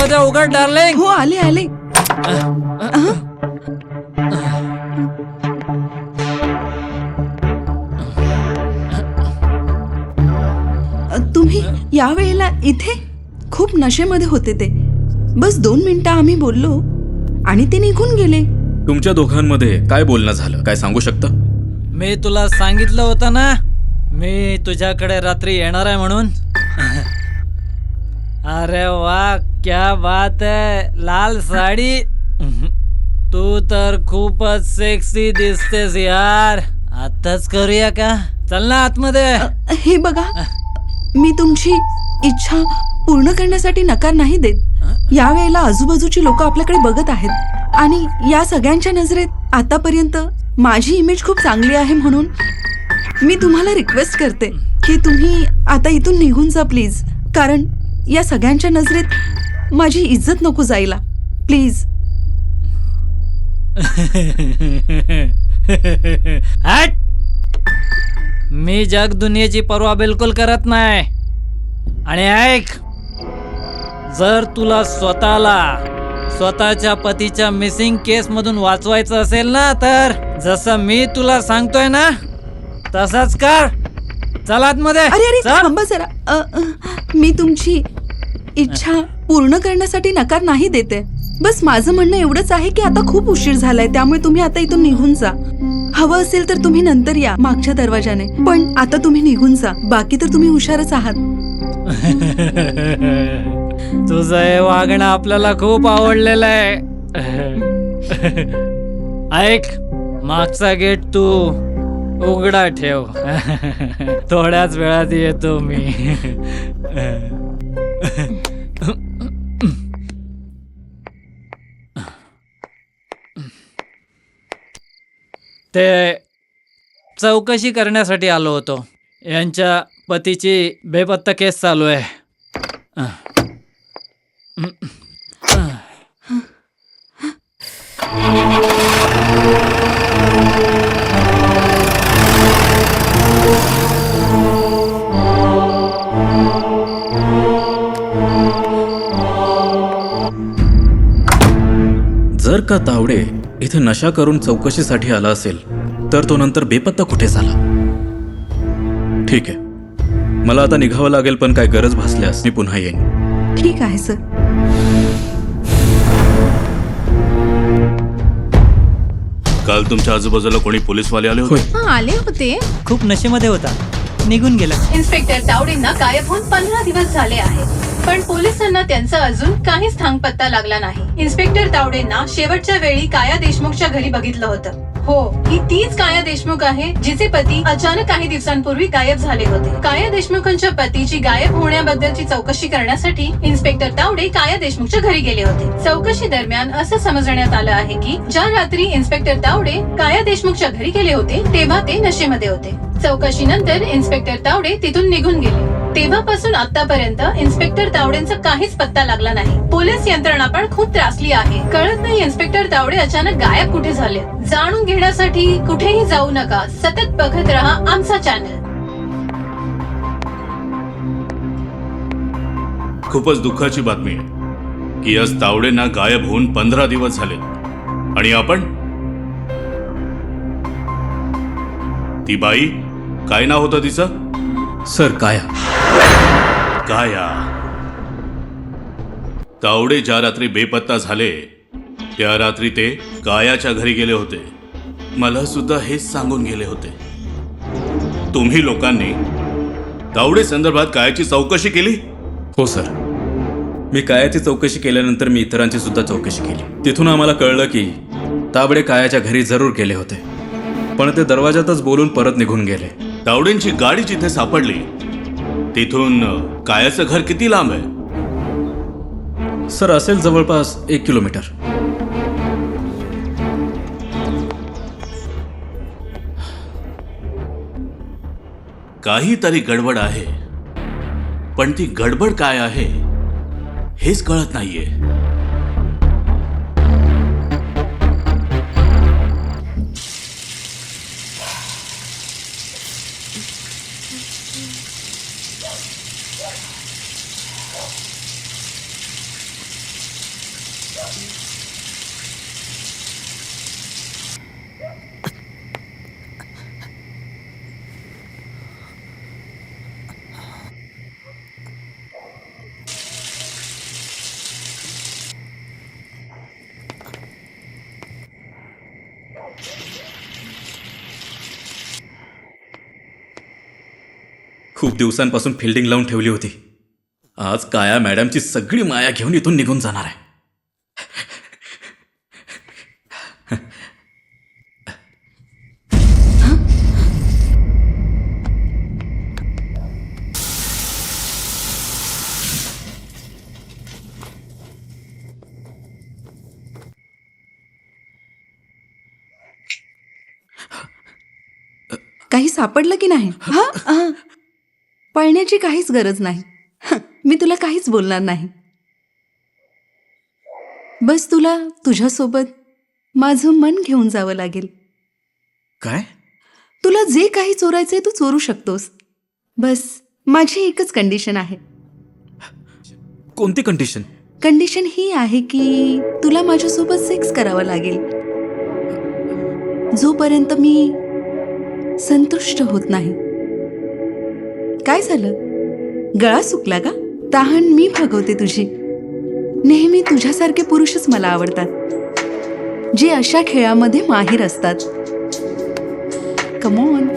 दरवाजा उघड डार्लिंग. हो आले आले. तुम्ही या वेळेला इथे? खूप नशेमध्ये होते ते. बस 2 मिनिटं आम्ही बोललो आणि ते निघून गेले. तुमच्या दोघांमध्ये काय बोलणं झालं, काय सांगू शकता? मी तुला सांगितलं होतं ना मी तुझ्याकडे रात्री येणार आहे म्हणून. अरे वा क्या बात है, लाल साडी. तू तर खूपच सेक्सी दिसतेस यार. आताच करूया का? चल ना आतमध्ये. हे बघा, मी तुमची इच्छा पूर्ण करण्यासाठी नकार नाही देत. या वेळेला आजूबाजूची लोक आपल्याकडे बघत आहेत आणि या सगळ्यांच्या नजरेत आतापर्यंत माझी इमेज खूप चांगली आहे, म्हणून मी तुम्हाला रिक्वेस्ट करते की तुम्ही आता इथून निघून जा प्लीज. कारण या सगळ्यांच्या नजरेत माझी इज्जत नको जायला. प्लीज. हट. मी जग दुनियेची पर्वा बिलकुल करत नाही. आणि ऐक, जर तुला स्वतःच्या पतीच्या मिसिंग केस मधून वाचवायचं असेल ना, तर जसं मी तुला सांगतोय ना तसंच कर. चल आतमध्ये. अरे थांबा जरा. मी तुमची इच्छा पूर्ण करण्यासाठी नकार नाही देते. बस माझं म्हणणं एवढंच आहे की आता खूप उशीर झालाय, त्यामुळे तुम्ही आता इथून निघून जा. हवं असेल तर तुम्ही नंतर या मागच्या दरवाजाने, पण आता तुम्ही निघून जा. बाकी तर तुम्ही हुशारच आहात. तुझं हे वागणं आपल्याला खूप आवडलेलं आहे. ऐक, मागचा गेट तू उघडा ठेव. थोड्याच वेळात येतो मी. ते चौकशी करण्यासाठी आलो होतो. यांच्या पतीची बेपत्ता केस चालू आहे. जर का तावडे इथे नशा करून चौकशीसाठी आला असेल तर तो नंतर बेपत्ता कुठे झाला? ठीक आहे, मला आता निघावं लागेल, पण काय गरज भासल्यास मी पुन्हा येईन. ठीक आहे सर. काल तुमच्या आजूबाजूला कोणी पोलीसवाले आले होते? आले होते. खूप नशेमध्ये होता, निघून गेला. इन्स्पेक्टर तावडेंना गायब होऊन 15 दिवस झाले आहेत, पण पोलिसांना त्यांचा अजून काहीच थांगपत्ता लागला नाही. इन्स्पेक्टर तावडेंना शेवटच्या वेळी काया देशमुखच्या घरी बघितलं होतं. हो, ही तीच काया देशमुख आहे जिचे पती अचानक काही दिवसांपूर्वी गायब झाले होते. काया देशमुखांच्या पतीची गायब होण्याबद्दलची चौकशी करण्यासाठी इन्स्पेक्टर तावडे काया देशमुखच्या घरी गेले होते. चौकशी दरम्यान असं समजण्यात आलं आहे की ज्या रात्री इन्स्पेक्टर तावडे काया देशमुखच्या घरी गेले होते तेव्हा ते नशेमध्ये होते. चौकशीनंतर इन्स्पेक्टर तावडे तिथून निघून गेले. तेव्हापासून आतापर्यंत इन्स्पेक्टर तावडेंचा काहीच पत्ता लागला नाही. पोलीस यंत्रणा पण खूप त्रासली आहे. कळत नाही इन्स्पेक्टर तावडे अचानक गायब कुठे झाले. जाणून घेण्यासाठी कुठेही जाऊ नका. सतत बघत रहा आमचा चॅनल. खूपच दुःखाची बातमी आहे की आज तावडेंना गायब होऊन 15 दिवस झाले. आणि आपण, ती बाई, काय नाव होतं तिचं? सर, काया. तावडे ज्या रात्री बेपत्ता झाले त्या रात्री ते कायाच्या घरी गेले होते. मला सुद्धा हेच सांगून गेले होते. तुम्ही लोकांनी तावडे संदर्भात कायाची चौकशी केली? हो सर, मी कायाची चौकशी केल्यानंतर मी इतरांची सुद्धा चौकशी केली. तिथून आम्हाला कळलं की तावडे कायाच्या घरी जरूर गेले होते, पण ते दरवाजातच बोलून परत निघून गेले. तावडेंची गाडी जिथे सापडली तिथून कायाचं घर किती लांब आहे? सर, असेल जवळपास 1 किलोमीटर. काहीतरी गडबड आहे, पण ती गडबड काय आहे हेच कळत नाहीये. खूप दिवसांपासून फिल्डिंग लावून ठेवली होती. आज काया मॅडमची सगळी माया घेऊन इथून निघून जाणार आहे. काही सापडलं की नाही? हा हा. पळण्याची काहीच गरज नाही. मी तुला काहीच बोलणार नाही. बस तुला तुझ्यासोबत माझं मन घेऊन जावं लागेल. काय? तुला जे काही चोरायचंय तू चोरू शकतोस. बस माझी एकच कंडिशन आहे. कोणती कंडिशन? कंडिशन ही आहे की तुला माझ्यासोबत सेक्स करावा लागेल जोपर्यंत मी संतुष्ट होत नाही. काय झालं? गळा सुकला का? तहान मी भागवते तुझी. नेहमी तुझ्यासारखे पुरुषच मला आवडतात जे अशा खेळामध्ये माहिर असतात. Come on.